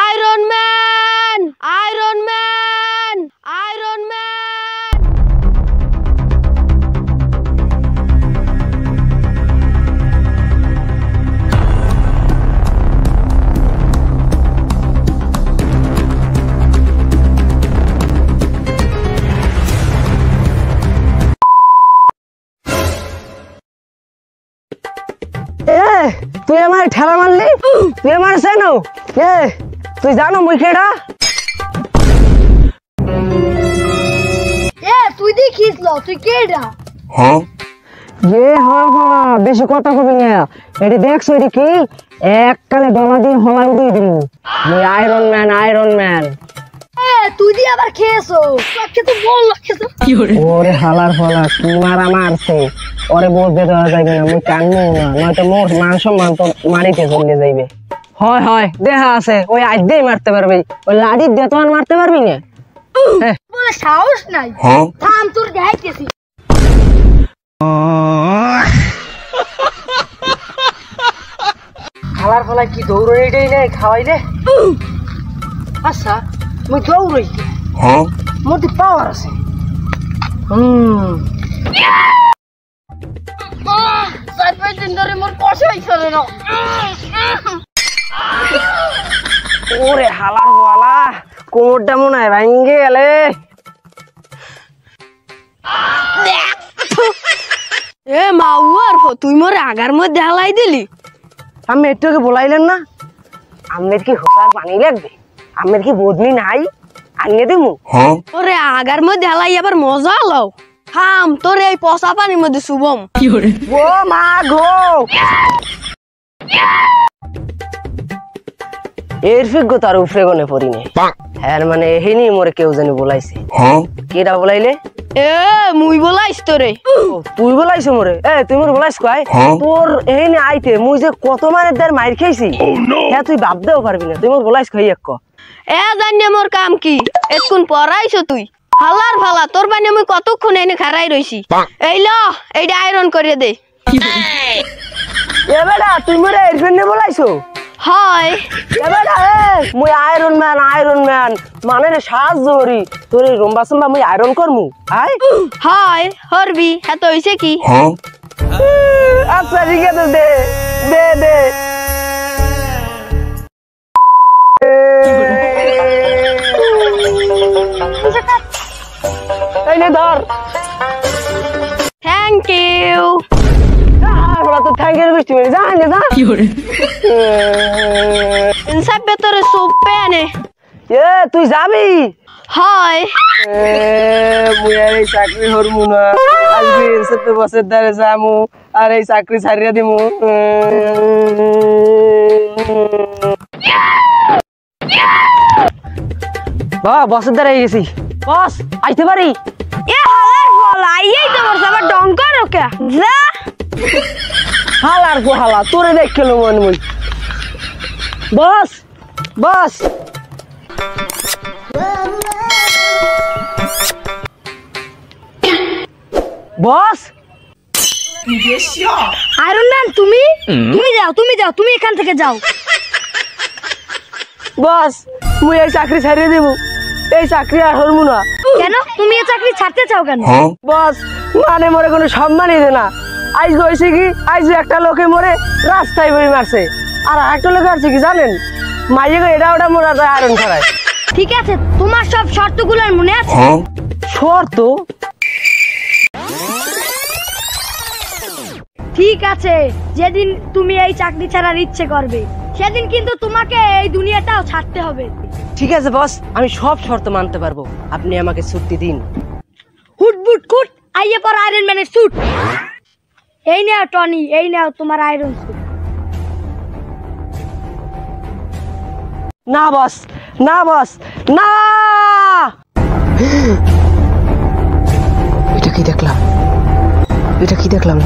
Iron man, iron man, iron man. তুই আমার ঠেলা মারলি, তুই আমার সেনো তুই জানো মুই কেডা? তুই দেখিস তুই কেডা? বেশি কথা কবি না। এটি দেখছো এটি কি এককালে ডলা দিয়ে হলাই দিয়ে দিল। মুই আয়রন ম্যান, আয়রন ম্যান। তুই দিয়ে আবার খেয়েছো, তো বল খেয়েছো। ওরে হালার ফলা কি মারা মারছে, ওরে বলতে দেওয়া যাবে না, মুই কানবো না, নয়তো মোর মান সম্মান তো মারিতে চলে যাইবে। হয় হয় দেখা আছে, ওই আজ দিয়ে মারতে পারবি, ওই লাঠি দিয়ে তো আর মারতে পারবি না। বলে সাহস নাই, থাম তোর দেখাইতেছি। হালার ফলা কি দৌড়াইটাই নেই খাওয়াইলে। আচ্ছা মুই দৌড়াই, মধ্যে পাওয়ার আছে। ওরে হালার বলা কোমরটা মনে হয় ভাঙ্গে গেলে। তুই মোরে আগার মধ্যে হালাই দিলি। আমি একটুকে বলাইলেন না, আমের কি হোসার পানি লাগবে, আমের কি বদলি নাই আনিয়ে দেবো। তোরে আগার মধ্যে হালাই আবার মজা লও। থাম তোর এই পচা পানির মধ্যে শুভম। ও মা গো, এর যোগ্যতার উপরে গনে পড়িনি। হ্যাঁ মানে এহিনি মোরে কেউ জানি বলাইছে। কেডা বলাইলে? মুই বলাইস তোরে। তুই বলাইছো মোরে? তুই মোরে বলাইস কয় তোর এহিনি আইতে মুই যে কত মানের দের মাইর খাইছি, হ্যাঁ তুই ভাবতেও পারবি না। তুই মোর বলাইস কই এক জানি মোর কাম কি, এতক্ষণ পড়াইছো তুই। হালার ফালা তোর বানি মুই কতক্ষণ এনে খারাই রইছি। এই ল এইটা আয়রন করে দে। এবেটা তুই মোরে এর জন্য বলাইছো? হয় এবেটা মুই আয়রন ম্যান, আয়রন ম্যান মানে রে সাহায্য করি তোর এই রম্বা সম্বা মুই আয়রন করমু। আয় হয় হরবি, হ্যাঁ তো হইছে কি? আচ্ছা ঠিক আছে, দে দে দে। এই নে ধর। Thank you. তো থ্যাংক ইউ বৃষ্টি মেরে যা নে যা। ইনসাফ ভেতরে সুপ পেনে। তুই যাবি? হয় মুই আর এই চাকরি হরমু না, আজকে ইনসাফ বসের দ্বারে যামু আর এই চাকরি ছাড়িয়ে দিমু। বাবা বসের দ্বারে গেছি। বস আইতে পারি? হালার হালা তোরে দেখ খেলো মনে মুই। বস বস বস আয়রন ম্যান তুমি তুমি যাও, তুমি যাও, তুমি এখান থেকে যাও। বস মুই এই চাকরি ছাড়িয়ে দেবো, এই চাকরি আর হরমু না। কেন তুমি এই চাকরি ছাড়তে চাও কেন? বস মানে মরে কোনো সম্মানই দে না। আজ হয়েছে কি, আজ একটা লোকে মরে রাস্তায় বই মারছে, আর একটা লোক আছে কি জানেন, মাইয়ে গো এটা ওটা মোরা আয়রন করায়। ঠিক আছে তোমার সব শর্তগুলো মনে আছে? শর্ত? ঠিক আছে, যেদিন তুমি এই চাকরি ছাড়ার ইচ্ছে করবে সেদিন কিন্তু তোমাকে এই দুনিয়াটাও ছাড়তে হবে। ঠিক আছে বস, আমি সব শর্ত মানতে পারবো, আপনি আমাকে ছুটি দিন। হুট বুট কুট আইয়ে পর আয়রন ম্যানের স্যুট। এই নাও টনি, এই নাও তোমার আয়রন স্যুট। না বস, না বস, না। এটা কি দেখলাম, এটা কি দেখলাম?